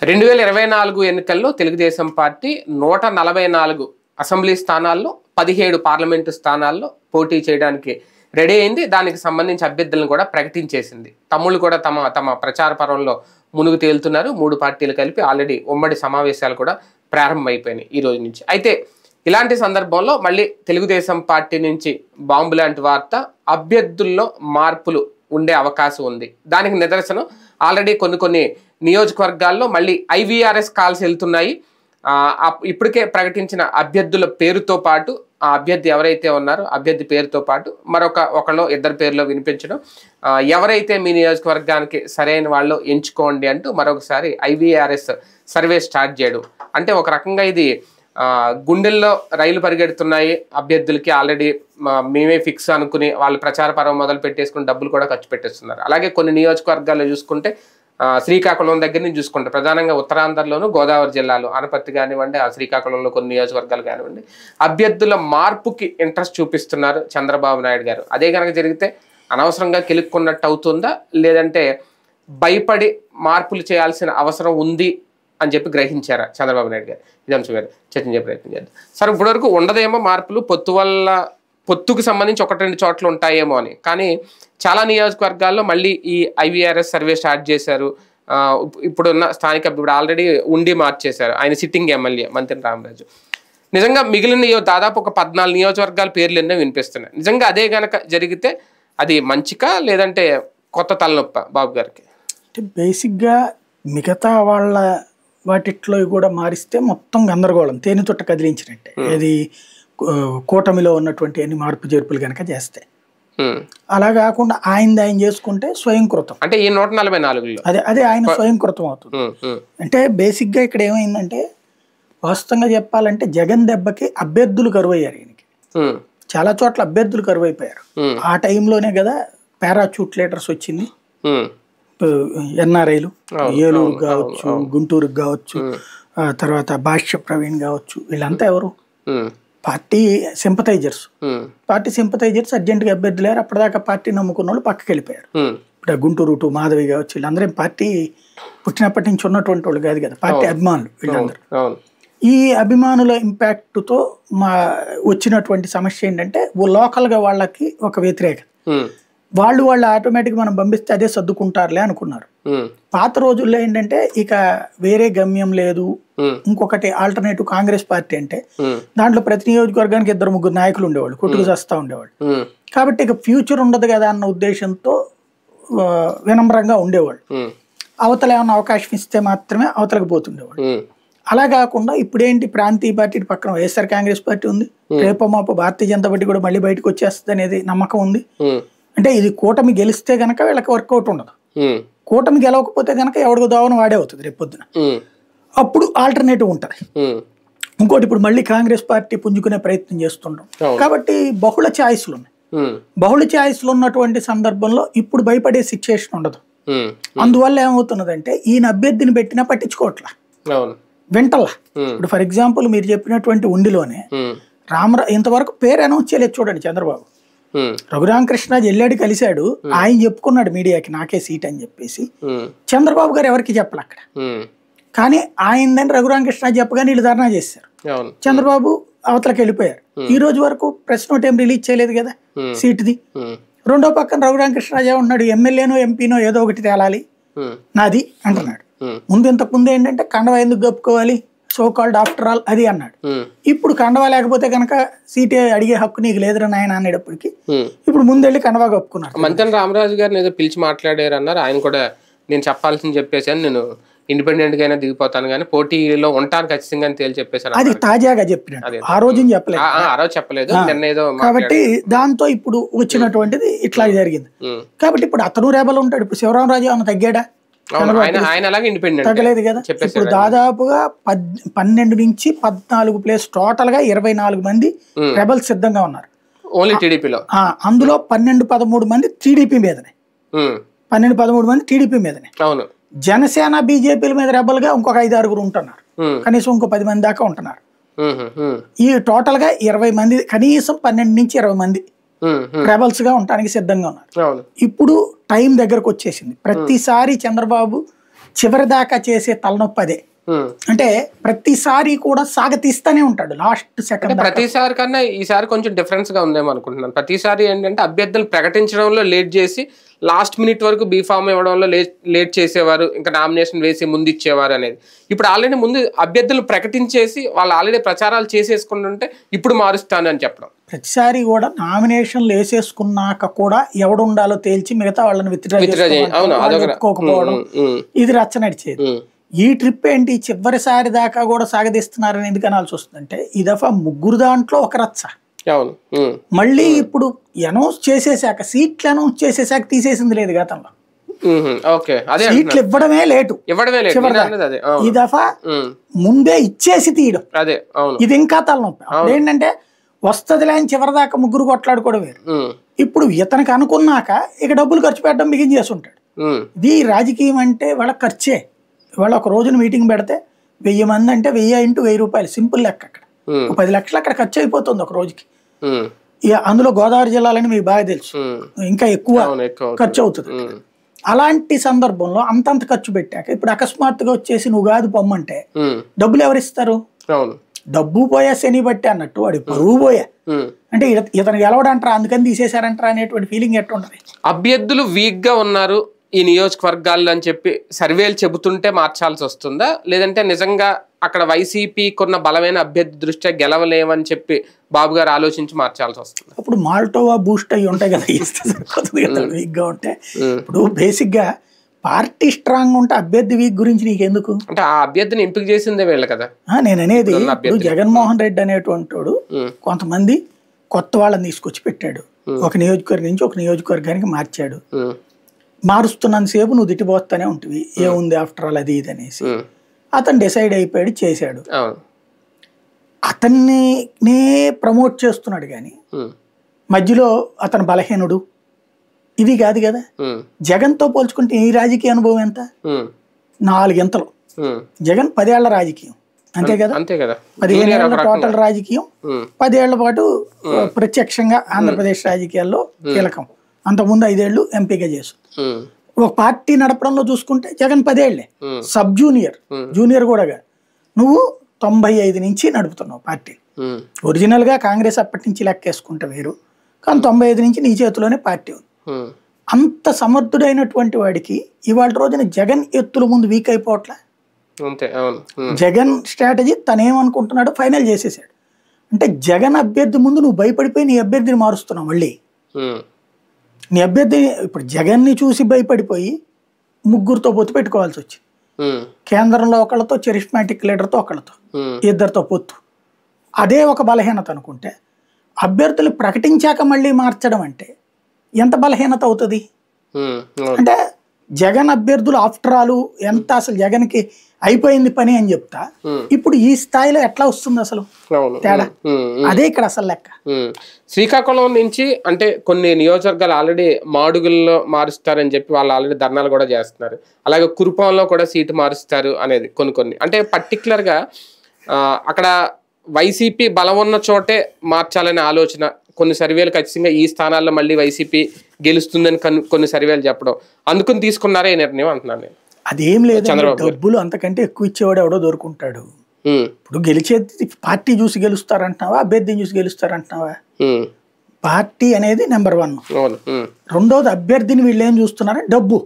2024 ఎన్నికల్లో Telugu Desam party 144 assembly స్థానాల్లో 17 parliament స్థానాల్లో పోటీ చేయడానికి రెడీ అయింది. దానికి సంబంధించి అభ్యర్థులను కూడా ప్రకటించేసింది. తమ్ముళ్ళు కూడా తమ ప్రచార పర్వంలో మునుగు తేలుతున్నారు. 3 పార్టీలు కలిపి ఆల్రెడీ ఉమ్మడి సమావేశాలు కూడా ప్రారంభమైపోయినాయి ఈ రోజు నుంచి. అయితే ఇలాంటి సందర్భంలో మళ్ళీ తెలుగుదేశం పార్టీ నుంచి బాంబు లాంటి వార్త, అభ్యర్థుల్లో మార్పులు ఉండే అవకాశం ఉంది. దానికి నిదర్శనం ఆల్రెడీ కొన్ని నియోజకవర్గాల్లో మళ్ళీ IVRS కాల్స్ వెళ్తున్నాయి. ఇప్పటికే ప్రకటించిన అభ్యర్థుల పేరుతో పాటు ఆ అభ్యర్థి ఎవరైతే ఉన్నారో అభ్యర్థి పేరుతో పాటు ఒకళ్ళు 2 పేర్లు వినిపించడం, ఎవరైతే మీ నియోజకవర్గానికి సరైన వాళ్ళు ఎంచుకోండి అంటూ మరొకసారి IVRS సర్వే స్టార్ట్ చేయడం. అంటే ఒక రకంగా ఇది గుండెల్లో రైలు పరిగెడుతున్నాయి అభ్యర్థులకి. ఆల్రెడీ మేమే ఫిక్స్ అనుకుని వాళ్ళు ప్రచార పర్వం మొదలు పెట్టేసుకుని డబ్బులు కూడా ఖర్చు పెట్టేస్తున్నారు. అలాగే కొన్ని నియోజకవర్గాల్లో చూసుకుంటే శ్రీకాకుళం దగ్గర నుంచి చూసుకుంటే ప్రధానంగా ఉత్తరాంధ్రలోను గోదావరి జిల్లాలో అనపర్తి కానివ్వండి, ఆ శ్రీకాకుళంలో కొన్ని నియోజకవర్గాలు కానివ్వండి, అభ్యర్థుల మార్పుకి ఇంట్రెస్ట్ చూపిస్తున్నారు చంద్రబాబు నాయుడు గారు. అదే కనుక జరిగితే అనవసరంగా కెలుక్కున్నట్టు అవుతుందా, లేదంటే భయపడి మార్పులు చేయాల్సిన అవసరం ఉంది అని చెప్పి గ్రహించారా చంద్రబాబు నాయుడు గారు? ఇది అంశం గారు చర్చించే ప్రయత్నం చేద్దాం. సార్, ఇప్పటివరకు ఉండదేమో మార్పులు, పొత్తుకు సంబంధించి 1-2 చోట్ల ఉంటాయేమో అని, కానీ చాలా నియోజకవర్గాల్లో మళ్ళీ ఈ IVRS సర్వే స్టార్ట్ చేశారు. ఇప్పుడున్న స్థానిక ఇప్పుడు ఆల్రెడీ ఉండి మార్చేశారు ఆయన సిట్టింగ్ ఎమ్మెల్యే మంత్రి రామరాజు. నిజంగా మిగిలిన దాదాపు ఒక 14 నియోజకవర్గాల పేర్లు ఎన్నో వినిపిస్తున్నాయి. నిజంగా అదే కనుక జరిగితే అది మంచికా, లేదంటే కొత్త తలనొప్ప బాబు గారికి? బేసిక్గా మిగతా వాళ్ళ వాటిట్లో కూడా మారిస్తే మొత్తం గందరగోళం, తేనె తొట్ట కదిలించినట్టే. ఇది కూటమిలో ఉన్నటువంటి అన్ని మార్పు చేర్పులు కనుక చేస్తే. అలా కాకుండా ఆయన చేసుకుంటే స్వయంకృతం. అంటే ఈ 144లో అదే ఆయన స్వయంకృతం అవుతుంది. అంటే బేసిక్గా ఇక్కడ ఏమైందంటే, వాస్తవంగా చెప్పాలంటే జగన్ దెబ్బకి అభ్యర్థులు కరువయ్యారు. ఈయనకి చాలా చోట్ల అభ్యర్థులు కరువైపోయారు. ఆ టైంలోనే కదా పారాచూట్ లీడర్స్ వచ్చింది. NRIలు ఏలూరు కావచ్చు, గుంటూరుకు కావచ్చు, తర్వాత భాష్య ప్రవీణ్ కావచ్చు, వీళ్ళంతా ఎవరు? Party sympathisers. పార్టీ సింపథైజర్స్ అర్జెంట్గా అభ్యర్థులు అయ్యారు. అప్పటిదాకా పార్టీ నమ్ముకున్న వాళ్ళు పక్కకి వెళ్ళిపోయారు. ఇప్పుడు గుంటూరు టు మాధవి కావచ్చు, వీళ్ళందరూ పార్టీ పుట్టినప్పటి నుంచి ఉన్నటువంటి వాళ్ళు కాదు కదా, పార్టీ అభిమానులు వీళ్ళందరూ. ఈ అభిమానుల ఇంపాక్ట్తో వచ్చినటువంటి సమస్య ఏంటంటే, లోకల్గా వాళ్ళకి ఒక వ్యతిరేకత. వాళ్ళు ఆటోమేటిక్గా మనం పంపిస్తే అదే సర్దుకుంటారులే అనుకున్నారు. పాత రోజుల్లో ఏంటంటే ఇక వేరే గమ్యం లేదు. ఇంకొకటి ఆల్టర్నేటివ్ కాంగ్రెస్ పార్టీ అంటే దాంట్లో ప్రతి నియోజకవర్గానికి 2-3 నాయకులు ఉండేవాళ్ళు, కొట్టుకు చేస్తూ ఉండేవాళ్ళు. కాబట్టి ఇక ఫ్యూచర్ ఉండదు కదా అన్న ఉద్దేశంతో వినమ్రంగా ఉండేవాళ్ళు. అవతల ఏమన్నా అవకాశం ఇస్తే మాత్రమే అవతలకు పోతుండేవాళ్ళు. అలా కాకుండా ఇప్పుడేంటి, ప్రాంతీయ పార్టీ పక్కన వైఎస్ఆర్ కాంగ్రెస్ పార్టీ ఉంది, రేపో మాపో భారతీయ జనతా పార్టీ కూడా మళ్ళీ బయటకు వచ్చేస్తుంది అనేది నమ్మకం ఉంది. అంటే ఇది కూటమి గెలిస్తే గనక వీళ్ళకి వర్కౌట్ ఉండదు. కూటమి గెలవకపోతే గనక ఎవడికి దోవన వాడే అవుతుంది రేపు పొద్దున. అప్పుడు ఆల్టర్నేటివ్ ఉంటుంది. ఇంకోటి, ఇప్పుడు మళ్ళీ కాంగ్రెస్ పార్టీ పుంజుకునే ప్రయత్నం చేస్తుంటాం కాబట్టి బహుళ ఛాయిస్లు ఉన్నాయి. బహుళ ఛాయిస్లు ఉన్నటువంటి సందర్భంలో ఇప్పుడు భయపడే సిచ్యుయేషన్ ఉండదు. అందువల్ల ఏమవుతున్నదంటే, ఈయన అభ్యర్థిని పెట్టినా పట్టించుకోవట్లా, వింటల్లా. ఇప్పుడు ఫర్ ఎగ్జాంపుల్ మీరు చెప్పినటువంటి ఉండిలోనే ఇంతవరకు పేరు అనౌన్స్ చేయలేదు. చూడండి, చంద్రబాబు రఘురామకృష్ణరాజు వెళ్ళాడు, కలిశాడు, ఆయన చెప్పుకున్నాడు మీడియాకి నాకే సీట్ అని చెప్పేసి. చంద్రబాబు గారు ఎవరికి చెప్పాలి అక్కడ. కానీ ఆయనదని రఘురామకృష్ణరాజు చెప్పగానే వీళ్ళు ధర్నా చేశారు. చంద్రబాబు అవతలకి వెళ్ళిపోయారు. ఈ రోజు వరకు ప్రెస్ నోట్ ఏం రిలీజ్ చేయలేదు కదా సీటుది. రెండో పక్కన రఘురామకృష్ణరాజు ఏమన్నాడు, ఎమ్మెల్యేనో ఎంపీనో ఏదో ఒకటి తేలాలి నాది అంటున్నాడు. ఇంతకుముందు ఏంటంటే కండవా ఎందుకు కప్పుకోవాలి, సో కాల్డ్ ఆఫ్టర్ ఆల్ అది అన్నాడు. ఇప్పుడు కండవా లేకపోతే కనుక సీటే అడిగే హక్కు నీకు లేదురా నాయన అనేటప్పటికి ఇప్పుడు ముందెళ్ళి కండవా కప్పుకున్నారు. మంత్రి రామరాజు గారిని ఏదో పిలిచి మాట్లాడారు అన్నారు. ఆయన కూడా నేను చెప్పాల్సింది చెప్పేసాను, నేను ఇండిపెండెంట్ గా అయినా దిగిపోతాను కానీ పోటీలో ఉంటాను ఖచ్చితంగా అని తేలి చెప్పేశారు. అది తాజాగా చెప్పినాడు, ఆ రోజు చెప్పలేదు. ఆ రోజు చెప్పలేదు, నిన్న ఏదో. కాబట్టి దాంతో ఇప్పుడు వచ్చినటువంటిది ఇట్లా జరిగింది. కాబట్టి ఇప్పుడు అతను రేబల్ ఉంటాడు. ఇప్పుడు శివరామరాజు ఏమన్నా తగ్గాడా? తగ్గలేదు కదా. ఇప్పుడు దాదాపుగా 12 నుంచి 14 ప్లేస్ టోటల్ గా 24 మంది రెబల్స్ సిద్ధంగా ఉన్నారు ఓన్లీ టీడీపీలో. అందులో 12-13 మంది టీడీపీ మీదనే, 12-13 మంది టీడీపీ మీదనే. జనసేన బీజేపీల మీద రెబల్ గా ఇంకొక 5-6 ఉంటున్నారు, కనీసం ఇంకో 10 మంది దాకా ఉంటున్నారు. ఈ టోటల్ గా 20 మంది, కనీసం 12 నుంచి 20 మంది రెబల్స్ గా ఉండడానికి సిద్ధంగా ఉన్నారు. ఇప్పుడు టైం దగ్గరకు వచ్చేసింది. ప్రతిసారి చంద్రబాబు చివరి దాకా చేసే తలనొప్పి అదే. అంటే ప్రతిసారి కూడా సాగతీస్తానే ఉంటాడు లాస్ట్ సెకండ్. ప్రతిసారి కన్నా ఈసారి కొంచెం డిఫరెన్స్ గా ఉందేమో అనుకుంటున్నాను. ప్రతిసారి ఏంటంటే అభ్యర్థులు ప్రకటించడంలో లేట్ చేసి లాస్ట్ మినిట్ వరకు బీఫామ్ ఇవ్వడంలో లేట్ చేసేవారు, ఇంకా నామినేషన్ వేసి ముందు ఇచ్చేవారు అనేది. ఇప్పుడు ఆల్రెడీ ముందు అభ్యర్థులు ప్రకటించేసి వాళ్ళు ఆల్రెడీ ప్రచారాలు చేసేసుకుంటుంటే ఇప్పుడు మారుస్తాను అని చెప్పడం. ప్రతిసారి కూడా నామినేషన్లు వేసేసుకున్నాక కూడా ఎవడు ఉండాలో తేల్చి మిగతా వాళ్ళని విత్డ్రా చేసుకోకపోవడం, ఇది రచ్చ నడిచేది. ఈ ట్రిప్ ఏంటి చివరిసారి దాకా కూడా సాగదీస్తున్నారని ఎందుకు అనాల్సి వస్తుందంటే ఈ దఫా ముగ్గురు దాంట్లో ఒక రచ్చ. మళ్ళీ ఇప్పుడు అనౌన్స్ చేసేసాక, సీట్లు అనౌన్స్ చేసేసాక తీసేసింది లేదు గతంలో. సీట్లు ఇవ్వడమే లేటు. ఈ దఫా ముందే ఇచ్చేసి తీయడం, ఇది ఇంకా తలనొప్పి. ఏంటంటే వస్తదిలే అని చివరిదాకా ముగ్గురు కొట్లాడుకోవడం వేరు. ఇప్పుడు ఇతనికి అనుకున్నాక ఇక డబ్బులు ఖర్చు పెట్టడం బిగించేసి ఉంటాడు. ఇది రాజకీయం అంటే వాళ్ళ ఖర్చే. ఇవాళ ఒక రోజున మీటింగ్ పెడితే 1000 మంది అంటే 1000 × 1000 రూపాయలు సింపుల్ లెక్క. అక్కడ 10 లక్షలు అక్కడ ఖర్చు అయిపోతుంది ఒక రోజుకి. అందులో గోదావరి జిల్లాలని మీకు బాగా తెలుసు, ఇంకా ఎక్కువ ఖర్చు అవుతుంది. అలాంటి సందర్భంలో అంతంత ఖర్చు పెట్టాక ఇప్పుడు అకస్మాత్తుగా వచ్చేసి నువ్వు కాదు పొమ్మంటే డబ్బులు ఎవరిస్తారు? డబ్బు పోయా శని బట్టి అన్నట్టు వాడి పరువు పోయా. అంటే ఇతను గెలవడంటారా అందుకని తీసేశారంటారా అనేటువంటి ఫీలింగ్ ఎట్టుంటది? అభ్యర్థులు వీక్ గా ఉన్నారు ఈ నియోజకవర్గాల్లో అని చెప్పి సర్వేలు చెబుతుంటే మార్చాల్సి వస్తుందా, లేదంటే నిజంగా అక్కడ వైసీపీకి ఉన్న బలమైన అభ్యర్థి దృష్ట్యా గెలవలేమని చెప్పి బాబు గారు ఆలోచించి మార్చాల్సి వస్తుంది? అప్పుడు మాల్టోవా బూస్ట్ అయ్యి ఉంటాయి కదా, ఇస్తే సరిపోతుంది కదా వీక్ గా ఉంటే. ఇప్పుడు బేసిక్ గా పార్టీ స్ట్రాంగ్ ఉంటే అభ్యర్థి వీక్ గురించి నీకెందుకు? అంటే ఆ అభ్యర్థిని ఎంపిక చేసిందే వీళ్ళు కదా. నేను అనేది ఇప్పుడు జగన్మోహన్ రెడ్డి అనేటువంటి వాడు కొంతమంది కొత్త వాళ్ళని తీసుకొచ్చి పెట్టాడు, ఒక నియోజకవర్గం నుంచి ఒక నియోజకవర్గానికి మార్చాడు. మారుస్తున్నంతసేపు నువ్వు తిట్టిపోతానే ఉంటుంది, ఏముంది ఆఫ్టర్ ఆల్ అది ఇది అనేసి. అతను డిసైడ్ అయిపోయాడు, చేశాడు. అతన్ని ప్రమోట్ చేస్తున్నాడు కానీ మధ్యలో అతను బలహీనుడు ఇది కాదు కదా. జగన్తో పోల్చుకుంటే ఈ రాజకీయ అనుభవం ఎంత? 4 ఇంతలు. జగన్ 10 ఏళ్ల రాజకీయం అంతే కదా, 15 ఏళ్ల టోటల్ రాజకీయం, 10 ఏళ్ల పాటు ప్రత్యక్షంగా ఆంధ్రప్రదేశ్ రాజకీయాల్లో కీలకం. అంతకుముందు 5 ఏళ్ళు ఎంపీగా చేస్తుంది. ఒక పార్టీ నడపడంలో చూసుకుంటే జగన్ 10 ఏళ్లే, సబ్ జూనియర్, జూనియర్ కూడా కాదు. నువ్వు 95 నుంచి నడుపుతున్నావు పార్టీ. ఒరిజినల్ గా కాంగ్రెస్ అప్పటి నుంచి లెక్కేసుకుంటే వేరు, కానీ 95 నుంచి నీ చేతిలోనే పార్టీ ఉంది. అంత సమర్థుడైనటువంటి వాడికి ఇవాళ రోజున జగన్ ఎత్తుల ముందు వీక్ అయిపోవట్లే. జగన్ స్ట్రాటజీ తనేమనుకుంటున్నాడు ఫైనల్ చేసేసాడు. అంటే జగన్ అభ్యర్థి ముందు నువ్వు భయపడిపోయి నీ అభ్యర్థిని మారుస్తున్నావు. మళ్ళీ నీ అభ్యర్థి ఇప్పుడు జగన్ని చూసి భయపడిపోయి ముగ్గురుతో పొత్తు పెట్టుకోవాల్సి వచ్చింది. కేంద్రంలో ఒకళ్ళతో, చరిష్మాటిక్ లీడర్తో ఒకళ్ళతో, ఇద్దరితో పొత్తు. అదే ఒక బలహీనత అనుకుంటే అభ్యర్థులు ప్రకటించాక మళ్ళీ మార్చడం అంటే ఎంత బలహీనత అవుతుంది? అంటే జగన్ అభ్యర్థులు ఆఫ్టర్ ఆల్ ఎంత అసలు జగన్కి అయిపోయింది పని అని చెప్తా, ఇప్పుడు ఈ స్థాయిలో ఎట్లా వస్తుంది అసలు తేడా? అదే ఇక్కడ అసలు లెక్క. శ్రీకాకుళం నుంచి అంటే కొన్ని నియోజకవర్గాలు ఆల్రెడీ మాడుగుల్లో మారుస్తారని చెప్పి వాళ్ళు ఆల్రెడీ ధర్నాలు కూడా చేస్తున్నారు. అలాగే కురుపాంలో కూడా సీటు మారుస్తారు అనేది కొన్ని అంటే పర్టికులర్ గా అక్కడ వైసీపీ బలం ఉన్న చోటే మార్చాలనే ఆలోచన. కొన్ని సర్వేలు ఖచ్చితంగా ఈ స్థానాల్లో మళ్ళీ వైసీపీ గెలుస్తుందని కొన్ని సర్వేలు చెప్పడం, అందుకని తీసుకున్నారా ఈ నిర్ణయం అంటున్నాను నేను. అదేం లేదు, డబ్బులు అంతకంటే ఎక్కువ ఇచ్చేవాడు ఎవడో దొరుకుంటాడు. ఇప్పుడు గెలిచేది పార్టీ చూసి గెలుస్తారంటున్నావా, అభ్యర్థిని చూసి గెలుస్తారంటున్నావా? పార్టీ అనేది నెంబర్ 1. రెండోది అభ్యర్థిని వీళ్ళు ఏం చూస్తున్నారా? డబ్బు.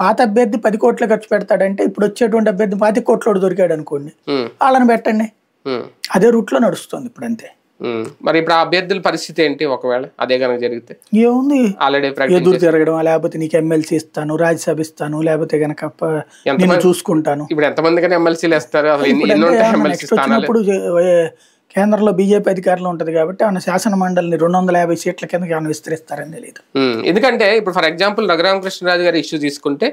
పాత అభ్యర్థి 10 కోట్లు ఖర్చు పెడతాడంటే ఇప్పుడు వచ్చేటువంటి అభ్యర్థి 25 కోట్లు దొరికాడు అనుకోండి, వాళ్ళని పెట్టండి. అదే రూట్ లో నడుస్తుంది ఇప్పుడు. అంతే. మరి ఇప్పుడు ఆ అభ్యర్థుల పరిస్థితి ఏంటి ఒకవేళ అదే కనుక జరిగితే? ఏముంది, ఎదురు తిరగడం, లేకపోతే నీకు ఎమ్మెల్సీ ఇస్తాను, రాజ్యసభ ఇస్తాను, లేకపోతే కనుక చూసుకుంటాను. ఇప్పుడు ఎంతమంది కానీ ఎమ్మెల్సీలు ఇస్తారు? వచ్చినప్పుడు కేంద్రంలో బీజేపీ అధికారంలో ఉంటది కాబట్టి ఆయన శాసన మండలిని 250 సీట్ల కింద ఏమైనా విస్తరిస్తారని తెలియదు. ఎందుకంటే ఇప్పుడు ఫర్ ఎగ్జాంపుల్ రఘురామకృష్ణరాజు గారి ఇష్యూ తీసుకుంటే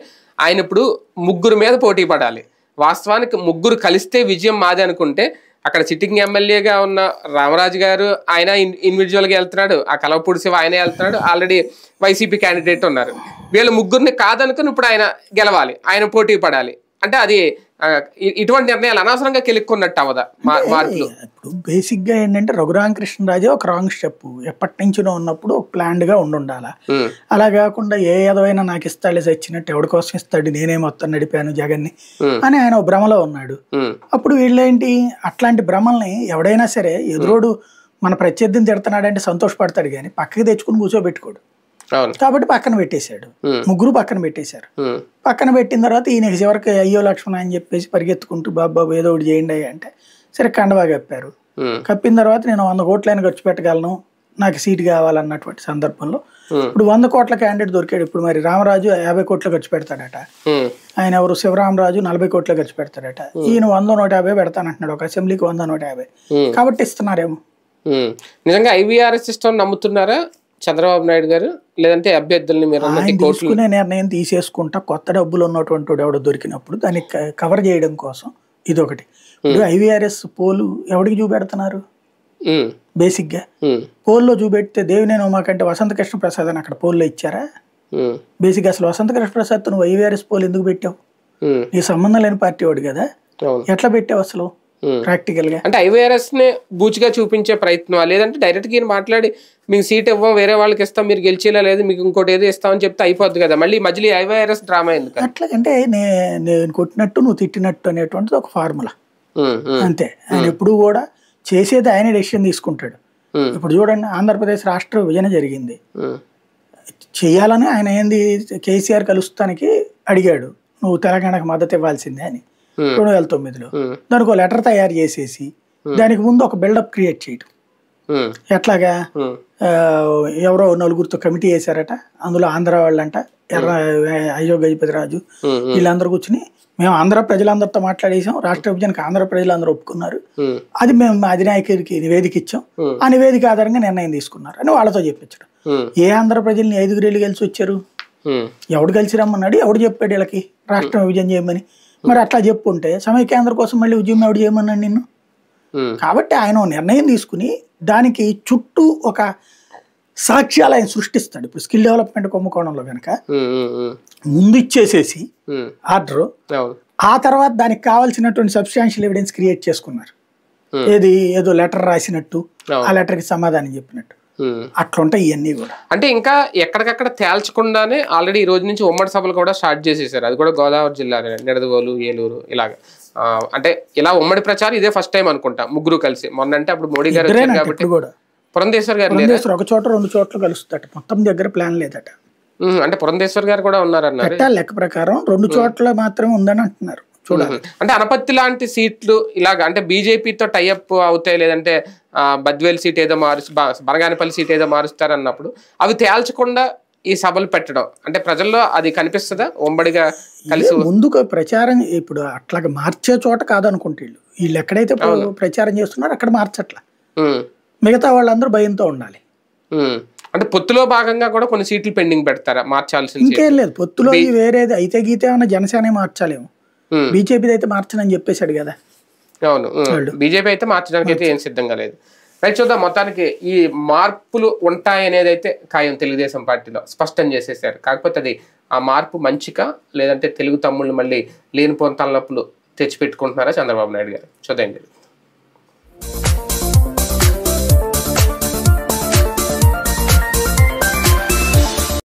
ఆయన ఇప్పుడు 3 మీద పోటీ పడాలి. వాస్తవానికి 3 కలిస్తే విజయం మాది అనుకుంటే అక్కడ సిట్టింగ్ ఎమ్మెల్యేగా ఉన్న రామరాజు గారు ఆయన ఇండివిజువల్గా వెళ్తున్నాడు, ఆ కలవపూడి శివ ఆయన వెళ్తున్నాడు, ఆల్రెడీ వైసీపీ క్యాండిడేట్ ఉన్నారు. వీళ్ళు 3 కాదనుకుని ఇప్పుడు ఆయన గెలవాలి, ఆయన పోటీ పడాలి. అంటే అది ఇటువంటి నిర్ణయాలు అనవసరంగా కెలుక్కున్నట్టు అవదా మార్పులు? ఇప్పుడు బేసిక్ గా ఏంటంటే రఘురామకృష్ణరాజే ఒక రాంగ్ స్టెప్ ఎప్పటి నుంచినో ఉన్నప్పుడు ఒక ప్లాన్డ్ గా ఉండాలా. అలా కాకుండా ఏ ఏదైనా నాకు ఇస్తాడే వచ్చినట్టు ఎవరి కోసం ఇస్తాడు, నేనే మొత్తం నడిపాను జగన్ని అని ఆయన భ్రమలో ఉన్నాడు. అప్పుడు వీళ్ళేంటి అట్లాంటి భ్రమల్ని ఎవడైనా సరే ఎదురోడు మన ప్రత్యర్థిని తిడుతున్నాడంటే సంతోషపడతాడు కానీ పక్కకి తెచ్చుకుని కూర్చోబెట్టుకోడు. కాబట్టి పక్కన పెట్టేశాడు, ముగ్గురు పక్కన పెట్టేశారు. పక్కన పెట్టిన తర్వాత ఈయన చివరికి అయ్యో లక్ష్మణ అని చెప్పేసి పరిగెత్తుకుంటూ బాబు ఏదో ఒకటి చేయండి అంటే సరే కండవా కప్పారు. కప్పిన తర్వాత నేను 100 కోట్లైనా ఖర్చు పెట్టగలను, నాకు సీట్ కావాలన్నటువంటి సందర్భంలో ఇప్పుడు 100 కోట్ల క్యాండిడేట్ దొరికాడు. ఇప్పుడు మరి రామరాజు 50 కోట్లు ఖర్చు పెడతాడట, ఆయన ఎవరు శివరామరాజు 40 కోట్లు ఖర్చు పెడతాడట, ఈయన 100-150 పెడతానంటున్నాడు, ఒక అసెంబ్లీకి 100-150 కాబట్టి ఇస్తున్నారేమో. నిజంగా ఐవీఆర్ఎస్ సిస్టమ్ నమ్ముతున్నారా చంద్రబాబు నాయుడు గారు, లేదంటే అభ్యర్థుల్ని మీరు తీసుకునే నిర్ణయం తీసేసుకుంటా కొత్త డబ్బులు ఉన్నటువంటి ఎవడో దొరికినప్పుడు దాన్ని కవర్ చేయడం కోసం ఇదొకటి. ఇప్పుడు ఐవీఆర్ఎస్ పోలు ఎవరికి చూపెడుతున్నారు? బేసిక్ గా పోల్లో చూపెడితే దేవినేని ఉమాకంటే వసంత కృష్ణ ప్రసాద్ అని అక్కడ పోల్లో ఇచ్చారా? బేసిక్ గా అసలు వసంత కృష్ణ ప్రసాద్ నువ్వు ఐవీఆర్ఎస్ పోల్ ఎందుకు పెట్టావు? నీ సంబంధం లేని పార్టీ వాడు కదా, ఎట్లా పెట్టావు అసలు ప్రాక్టికల్ గా? అంటే ఐవీఆర్ఎస్ ని బూచిగా చూపించే ప్రయత్నం, లేదంటే డైరెక్ట్ గా మాట్లాడి మీకు సీట్ ఇవ్వం వేరే వాళ్ళకి ఇస్తాం మీరు గెలిచేలా లేదు మీకు ఇంకోటి ఏదో ఇస్తామని చెప్తే అయిపోద్ది కదా, మళ్ళీ మధ్యలో ఐవీఆర్ఎస్ డ్రామా ఎందుకు? అట్లాగంటే నేను కొట్టినట్టు నువ్వు తిట్టినట్టు అనేటువంటిది ఒక ఫార్ములా అంతే. ఆయన ఎప్పుడు కూడా చేసేది ఆయన డెసిషన్ తీసుకుంటాడు. ఇప్పుడు చూడండి ఆంధ్రప్రదేశ్ రాష్ట్ర విభజన జరిగింది, చెయ్యాలని ఆయన ఏంది కేసీఆర్ కలుస్తానికి అడిగాడు నువ్వు తెలంగాణకు మద్దతు ఇవ్వాల్సిందే అని 2009లో. దానికి ఒక లెటర్ తయారు చేసేసి దానికి ముందు ఒక బిల్డప్ క్రియేట్ చేయటం. ఎట్లాగా ఎవరో 4గురితో కమిటీ వేశారట, అందులో ఆంధ్ర వాళ్ళంట అయ్యో గజపతి రాజు వీళ్ళందరూ కూర్చుని మేము ఆంధ్ర ప్రజలందరితో మాట్లాడేసాం, రాష్ట్ర విభజనకు ఆంధ్ర ప్రజలందరూ ఒప్పుకున్నారు, అది మేము అధినాయకుడికి నివేదిక ఇచ్చాం, ఆ నివేదిక ఆధారంగా నిర్ణయం తీసుకున్నారు అని వాళ్ళతో చెప్పించడం. ఏ ఆంధ్ర ప్రజల్ని 5 కలిసి వచ్చారు? ఎవడు కలిసి రమ్మన్నాడు, ఎవడు చెప్పాడు వీళ్ళకి రాష్ట్రం విభజన చేయమని? మరి అట్లా చెప్పుంటే సమైక్యాంధ్ర కోసం మళ్ళీ ఉద్యమం ఎవడు చేయమన్నాడు నిన్ను? కాబట్టి ఆయన నిర్ణయం తీసుకుని దానికి చుట్టూ ఒక సాక్ష్యాలు ఆయన సృష్టిస్తాడు. ఇప్పుడు స్కిల్ డెవలప్మెంట్ కుంభకోణంలో కనుక ముందు ఇచ్చేసేసి ఆర్డర్, ఆ తర్వాత దానికి కావాల్సినటువంటి సబ్స్టాన్షియల్ ఎవిడెన్స్ క్రియేట్ చేసుకున్నారు. ఏదో లెటర్ రాసినట్టు ఆ లెటర్కి సమాధానం చెప్పినట్టు అట్లుంటాయి ఇవన్నీ కూడా. అంటే ఇంకా ఎక్కడికక్కడ తేల్చకుండానే ఆల్రెడీ ఈ రోజు నుంచి ఉమ్మడి సభలు కూడా స్టార్ట్ చేసేసారు. అది కూడా గోదావరి జిల్లా నిడదవోలు, ఏలూరు ఇలాగ. అంటే ఇలా ఉమ్మడి ప్రచారం ఇదే ఫస్ట్ టైం అనుకుంటా ముగ్గురు కలిసి. మొన్న అంటే అప్పుడు మోడీ గారు వచ్చారు కాబట్టి పురంధేశ్వర్ గారు ఒక చోట 2 చోట్ల కలుస్తాట, మొత్తం దగ్గర ప్లాన్ లేదట. అంటే పురంధేశ్వర్ గారు కూడా ఉన్నారన్నారు. లెక్క ప్రకారం 2 చోట్ల మాత్రమే ఉందని అంటున్నారు. చూడాలి. అంటే అనపత్తి లాంటి సీట్లు ఇలాగ అంటే బీజేపీతో టైఅప్ అవుతాయి, లేదంటే బద్వేల్ సీట్ ఏదో బనగానపల్లి సీట్ ఏదో మారుస్తారు అన్నప్పుడు అవి తేల్చకుండా ఈ సభలు పెట్టడం అంటే ప్రజల్లో అది కనిపిస్తుందా ఉమ్మడిగా కలిసి? ముందుకు ప్రచారం ఇప్పుడు అట్లాగా మార్చే చోట కాదనుకుంటే వీళ్ళు ఎక్కడైతే ప్రచారం చేస్తున్నారో అక్కడ మార్చట్లా, మిగతా వాళ్ళందరూ భయంతో ఉండాలి. అంటే పొత్తులో భాగంగా కూడా కొన్ని సీట్లు పెండింగ్ పెడతారా మార్చాల్సింది? ఇంకేం లేదు, పొత్తులో వేరేది అయితే గీతే ఏమన్నా జనసేన మార్చాలేమో, బీజేపీ అయితే మార్చనని చెప్పేశాడు కదా. అవును, బీజేపీ అయితే మార్చడానికి అయితే ఏం సిద్ధంగా లేదు. రైట్, చూద్దాం. మొత్తానికి ఈ మార్పులు ఉంటాయనేది అయితే ఖాయం తెలుగుదేశం పార్టీలో స్పష్టం చేసేసారు. కాకపోతే అది ఆ మార్పు మంచిగా లేదంటే తెలుగు తమ్ముళ్ళు మళ్ళీ లేనిపోని తలనొప్పులు తెచ్చిపెట్టుకుంటున్నారా చంద్రబాబు నాయుడు గారు? చూద్దాం.